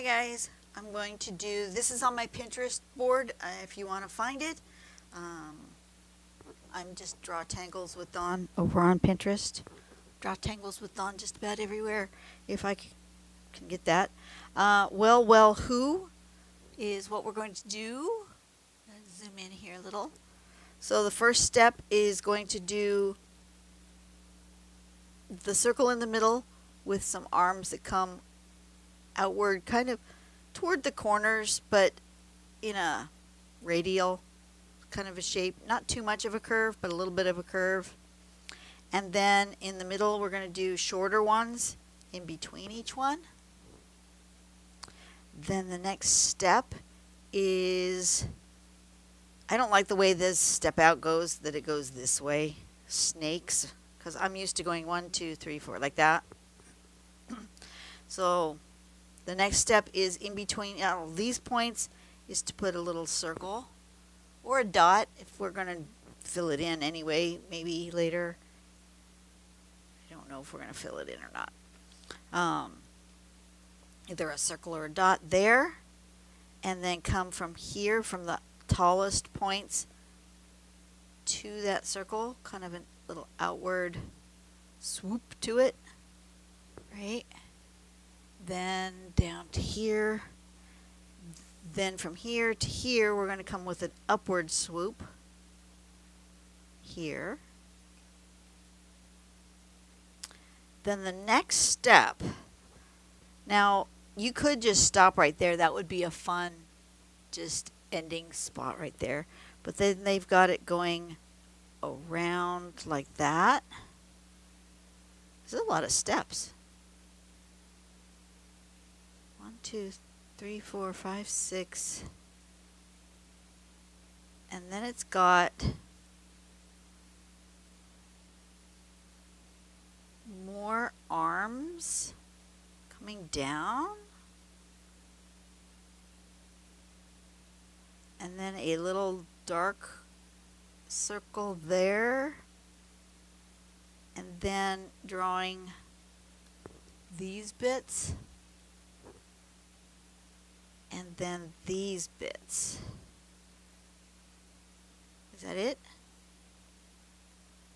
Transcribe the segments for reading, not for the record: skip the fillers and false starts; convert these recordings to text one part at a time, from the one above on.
Hi guys, I'm going to do, this is on my Pinterest board if you want to find it. I'm just Draw Tangles with Dawn over on Pinterest. Draw Tangles with Dawn just about everywhere if I can get that. Who is what we're going to do. Let's zoom in here a little. So the first step is going to do the circle in the middle with some arms that come outward kind of toward the corners, but in a radial kind of a shape. Not too much of a curve, but a little bit of a curve. And then in the middle, we're going to do shorter ones in between each one. Then the next step is, I don't like the way this step out goes, that it goes this way, snakes, because I'm used to going 1, 2, 3, 4, like that. So the next step is in between these points is to put a little circle or a dot if we're going to fill it in anyway, maybe later. I don't know if we're going to fill it in or not. Either a circle or a dot there, and then come from here, from the tallest points to that circle, kind of a little outward swoop to it, right? Then down to here. Then from here to here, we're going to come with an upward swoop here. Then the next step, now you could just stop right there. That would be a fun just ending spot right there. But then they've got it going around like that. There's a lot of steps. 1, 2, 3, 4, 5, 6. And then it's got more arms coming down. And then a little dark circle there. And then drawing these bits. And then these bits. Is that it?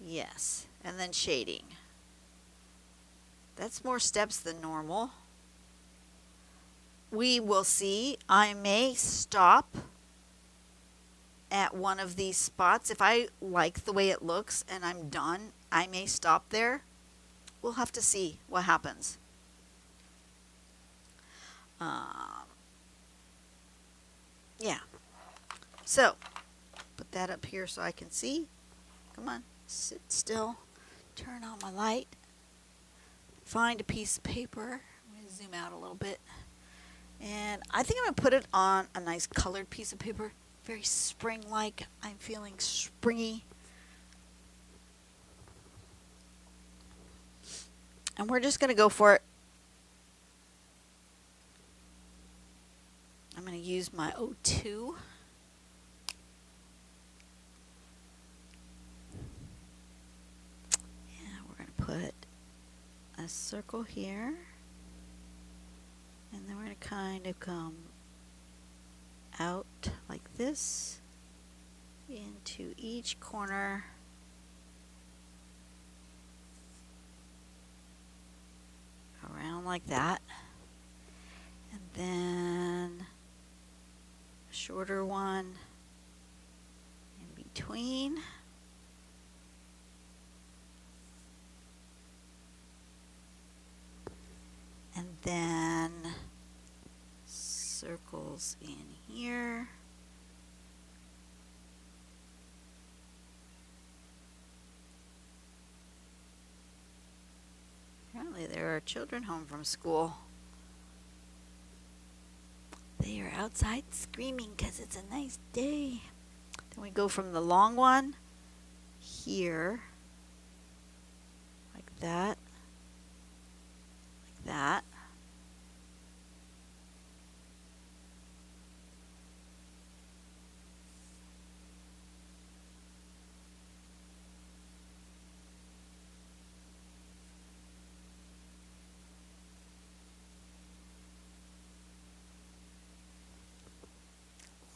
Yes. And then shading. That's more steps than normal. We will see. I may stop at one of these spots. If I like the way it looks and I'm done, I may stop there. We'll have to see what happens. Yeah. So, put that up here so I can see. Come on, sit still. Turn on my light. Find a piece of paper. I'm going to zoom out a little bit. And I think I'm going to put it on a nice colored piece of paper. Very spring-like. I'm feeling springy. And we're just going to go for it. I'm going to use my O2. And we're going to put a circle here. And then we're going to kind of come out like this into each corner. Around like that. And then a shorter one in between. And then circles in here. Apparently there are children home from school. They are outside screaming because it's a nice day. Then we go from the long one here, like that, like that.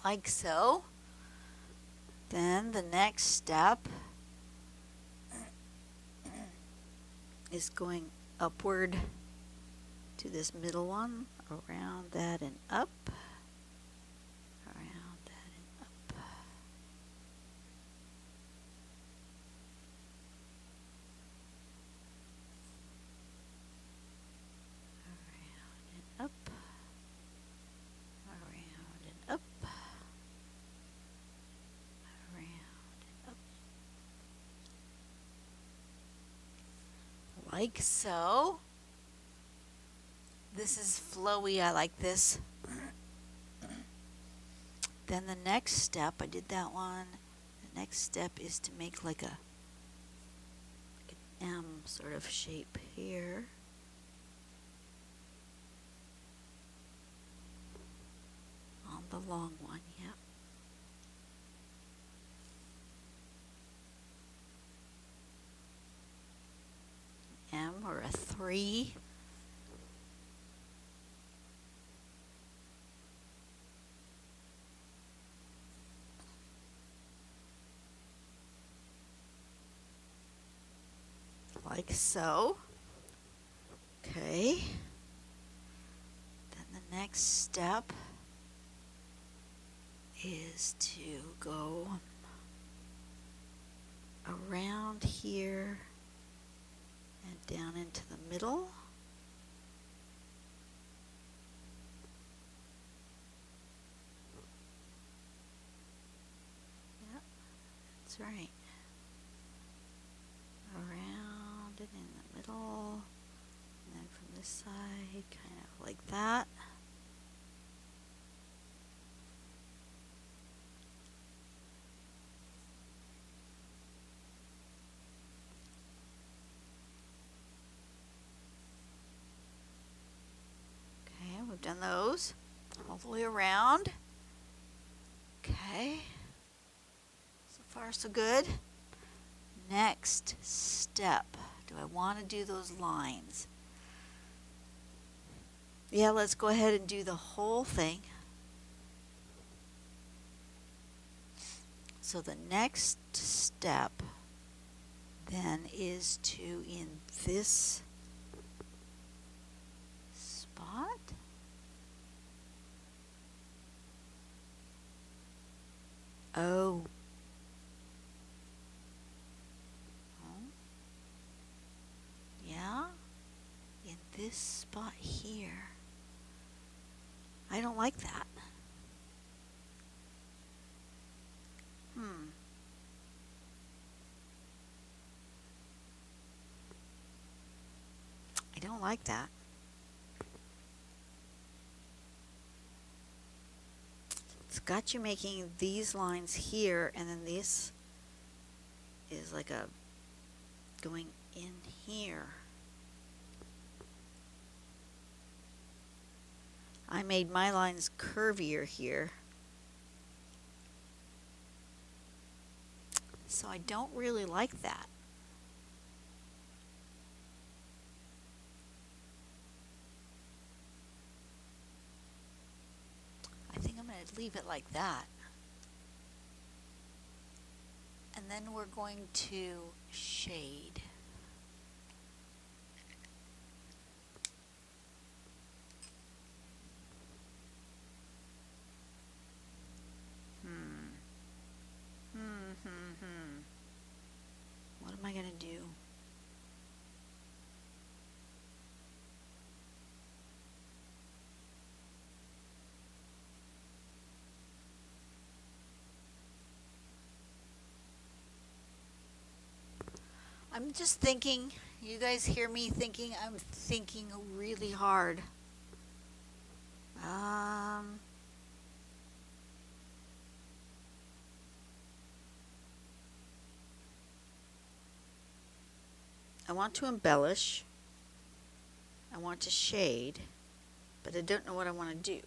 like so. Then the next step is going upward to this middle one, around that and up, around that and up. Around and up, around and up, around and up. Like so. This is flowy, I like this. Then the next step, I did that one. The next step is to make like an M sort of shape here. On the long one, yep. M or a 3. Like so. Okay. Then the next step is to go around here and down into the middle. Yep, that's right. Around and in the middle, and then from this side, kind of like that. Okay, we've done those all the way around. Okay, so far so good. Next step, do I want to do those lines? Yeah, let's go ahead and do the whole thing. So the next step then is to, in this spot, oh, yeah, in this spot here. I don't like that. I don't like that. It's got you making these lines here, and then this is like a going in here. I made my lines curvier here. So I don't really like that. I think I'm going to leave it like that. And then we're going to shade. What am I going to do? I'm just thinking, you guys hear me thinking? I'm thinking really hard. I want to embellish. I want to shade, but I don't know what I want to do.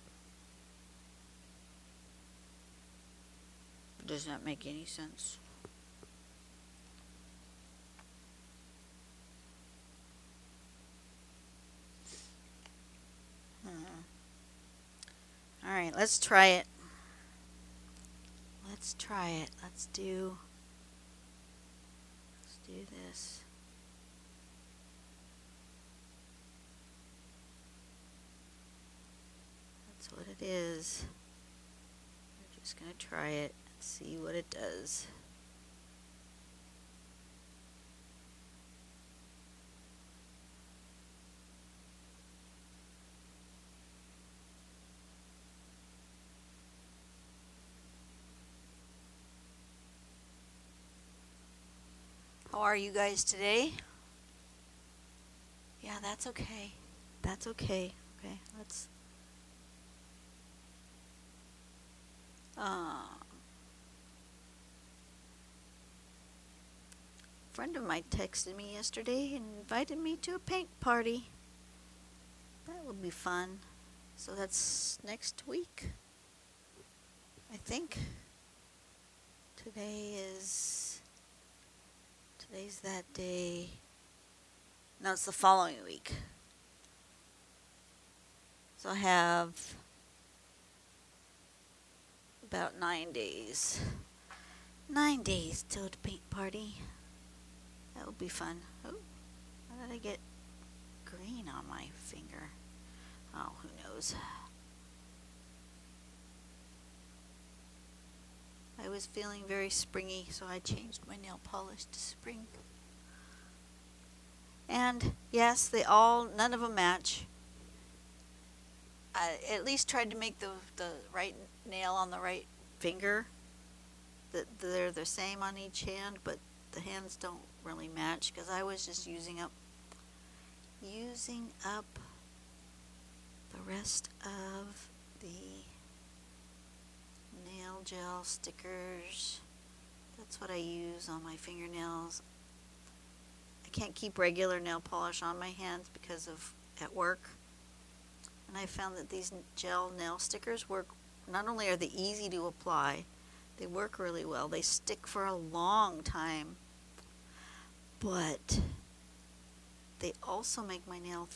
Does that make any sense? All right, let's try it. let's try it. Let's do this. That's what it is. We're just going to try it and see what it does. How are you guys today? Yeah, that's okay. That's okay. Okay, let's. A friend of mine texted me yesterday and invited me to a paint party. That will be fun. So that's next week, I think. Today's that day. No, it's the following week. So I have about 9 days. 9 days till the paint party. That will be fun. Oh, how did I get green on my finger? Oh, who knows? I was feeling very springy, so I changed my nail polish to spring. And yes, none of them match. I at least tried to make the right nail on the right finger. They're the same on each hand, but the hands don't really match because I was just using up the rest of the nail gel stickers. That's what I use on my fingernails. I can't keep regular nail polish on my hands because of at work. And I found that these gel nail stickers work. Not only are they easy to apply, they work really well. They stick for a long time. But they also make my nail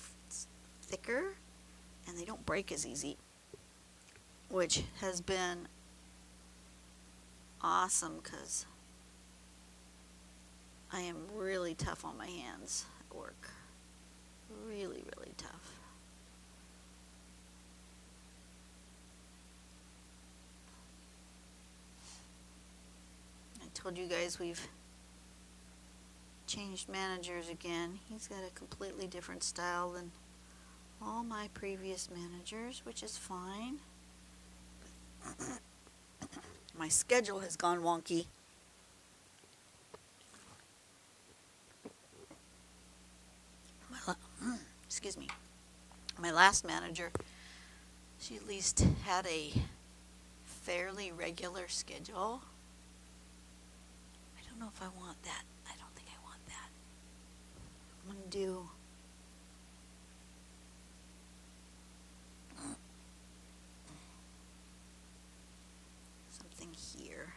thicker and they don't break as easy, which has been awesome because I am really tough on my hands at work. Really, really tough. I told you guys we've changed managers again. He's got a completely different style than all my previous managers, which is fine. My schedule has gone wonky. Excuse me. My last manager, she at least had a fairly regular schedule. I don't know if I want that. I don't think I want that. I'm going to do something here.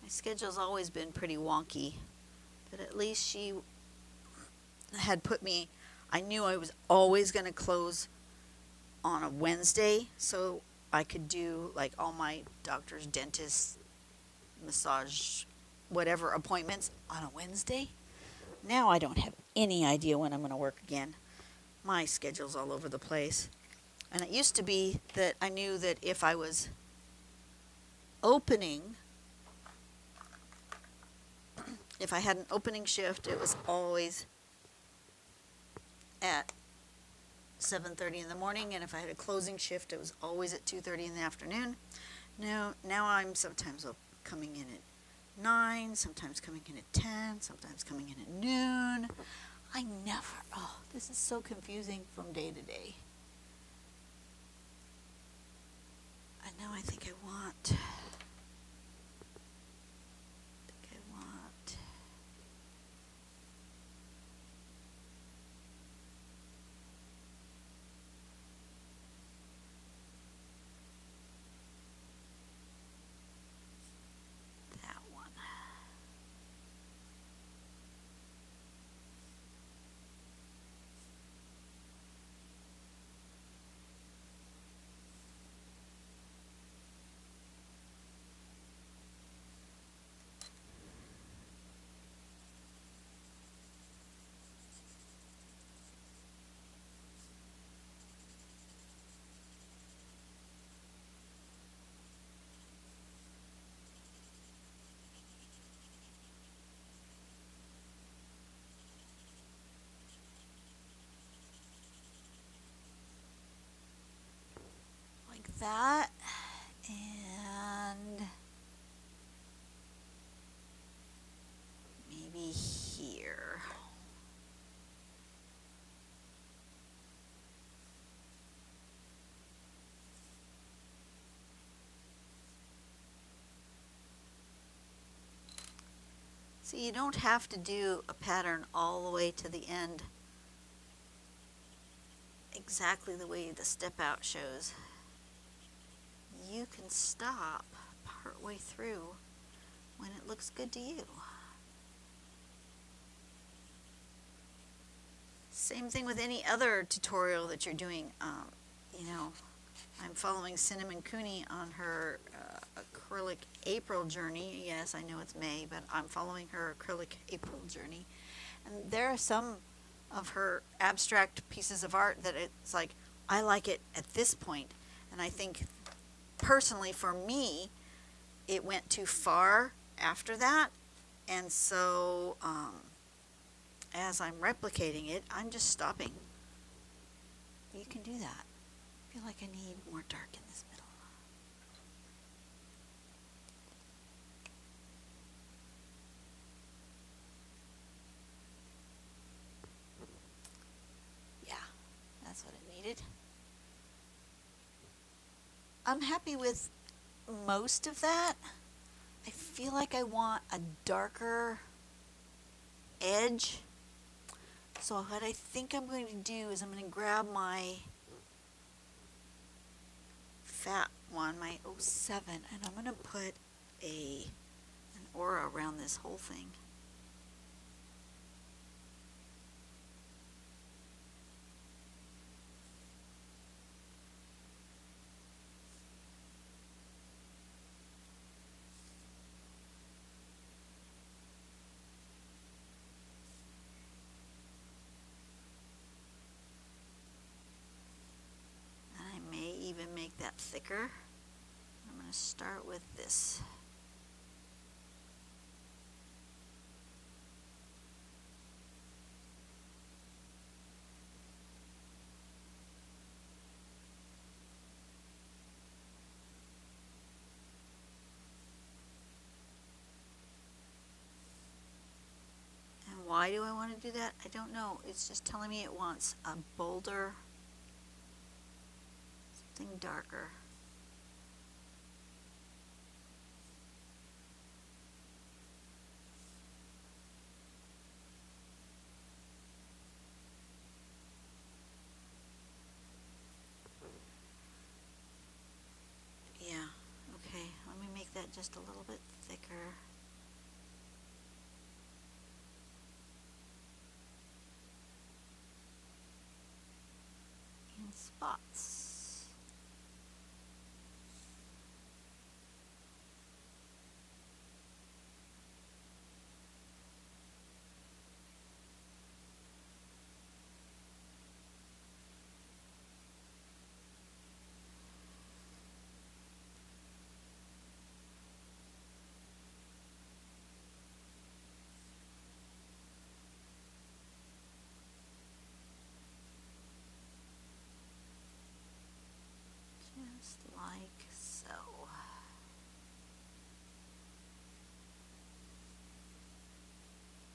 My schedule's always been pretty wonky, but at least she had put me, I knew I was always going to close on a Wednesday, so I could do like all my doctor's, dentist, massage, whatever appointments on a Wednesday. Now I don't have any idea when I'm going to work again. My schedule's all over the place. And it used to be that I knew that if I was opening, if I had an opening shift, it was always at 7:30 in the morning, and if I had a closing shift, it was always at 2:30 in the afternoon. Now I'm sometimes coming in at 9, sometimes coming in at 10, sometimes coming in at noon. This is so confusing from day to day. And now I think I want. that. And maybe here. So you don't have to do a pattern all the way to the end exactly the way the step out shows. You can stop partway through when it looks good to you. Same thing with any other tutorial that you're doing. You know, I'm following Cinnamon Cooney on her acrylic April journey. Yes, I know it's May, but I'm following her acrylic April journey. And there are some of her abstract pieces of art that it's like, I like it at this point. And I think personally for me, it went too far after that. And so as I'm replicating it, I'm just stopping. You can do that. I feel like I need more dark in this middle. Yeah, that's what it needed. I'm happy with most of that. I feel like I want a darker edge. So what I think I'm going to do is I'm going to grab my fat one, my 07, and I'm going to put an aura around this whole thing. Even make that thicker. I'm going to start with this. And why do I want to do that? I don't know. It's just telling me it wants a bolder, something darker. Yeah, okay, let me make that just a little bit thicker. In spots. Just like so.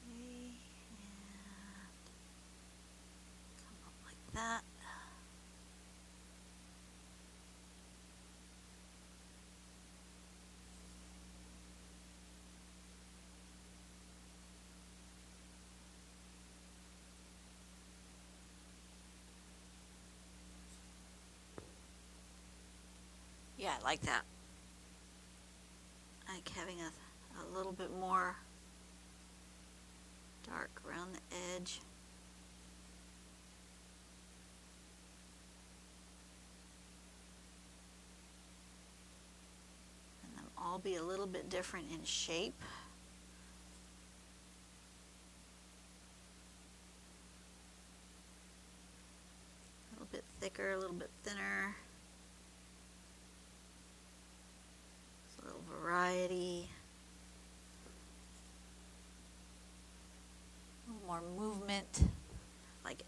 Okay, and come up like that. Yeah, I like that. I like having a little bit more dark around the edge. And them all be a little bit different in shape. A little bit thicker, a little bit thinner. A little variety. A little more movement. Like it.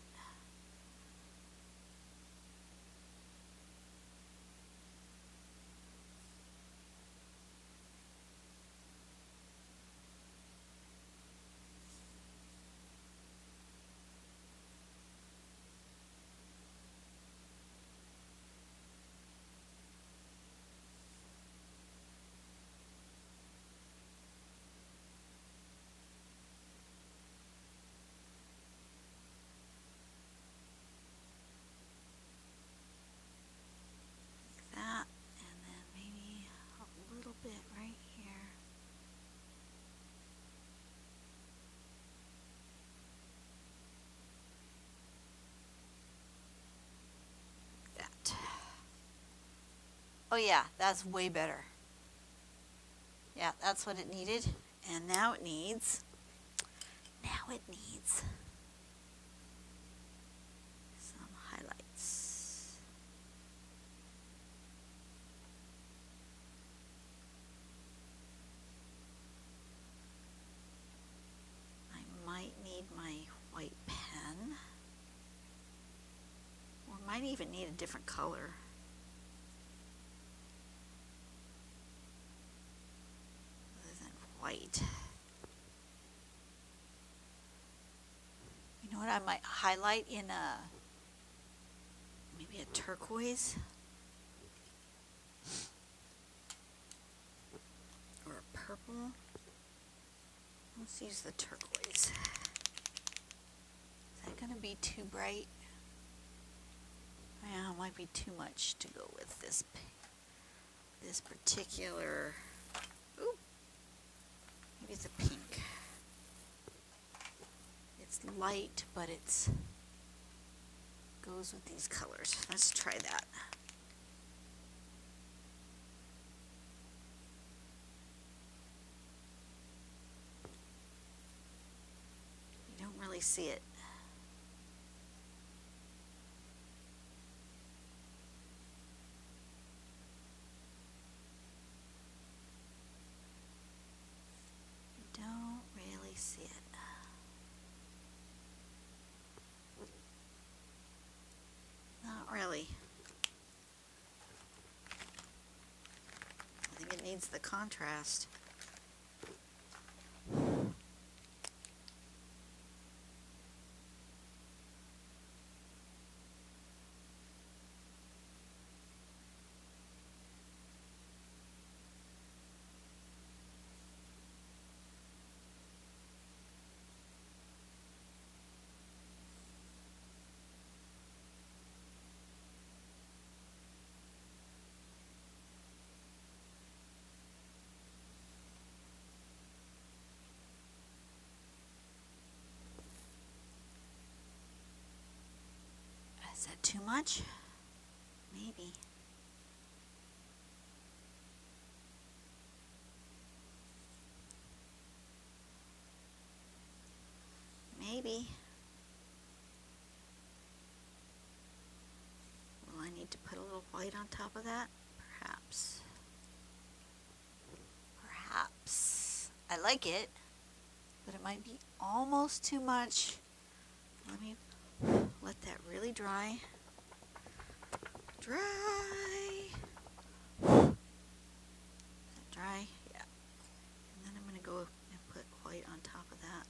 Oh yeah, that's way better. Yeah, that's what it needed. And now it needs some highlights. I might need my white pen, or might even need a different color. Other than white. You know what I might highlight in maybe a turquoise? Or a purple? Let's use the turquoise. Is that going to be too bright? Yeah, it might be too much to go with this particular. Ooh, maybe it's a pink. It's light, but it's goes with these colors. Let's try that. You don't really see it. You don't really see it. Not really. I think it needs the contrast. Is that too much? Maybe. Maybe. Will I need to put a little white on top of that? Perhaps. Perhaps. I like it, but it might be almost too much. Let me let that really dry. Dry. Is that dry? Yeah. And then I'm going to go and put white on top of that.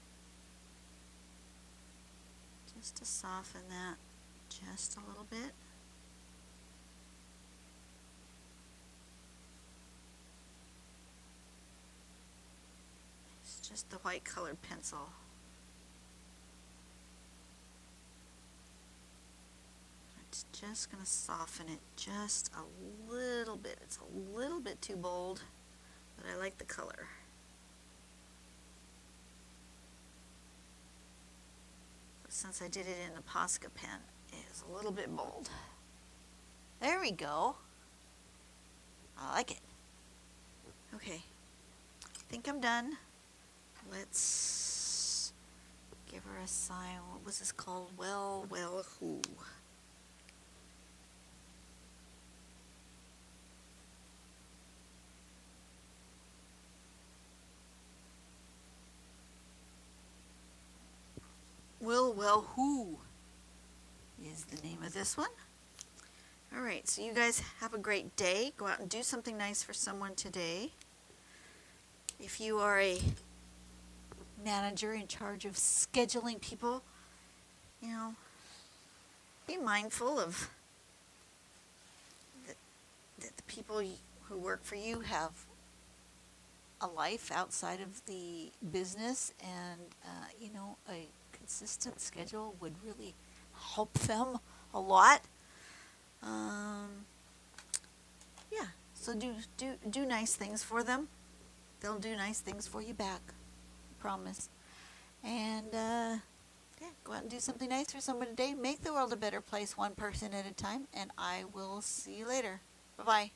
Just to soften that just a little bit. It's just the white colored pencil. It's just going to soften it just a little bit. It's a little bit too bold, but I like the color. But since I did it in a Posca pen, it is a little bit bold. There we go. I like it. Okay, I think I'm done. Let's give her a sign. What was this called? Well, who? Well, who is the name of this one. All right, so you guys have a great day. Go out and do something nice for someone today. If you are a manager in charge of scheduling people, you know, be mindful of that the people who work for you have a life outside of the business, and you know, a consistent schedule would really help them a lot. Yeah, so do nice things for them. They'll do nice things for you back, I promise. And yeah, go out and do something nice for someone today. Make the world a better place, one person at a time. And I will see you later. Bye-bye.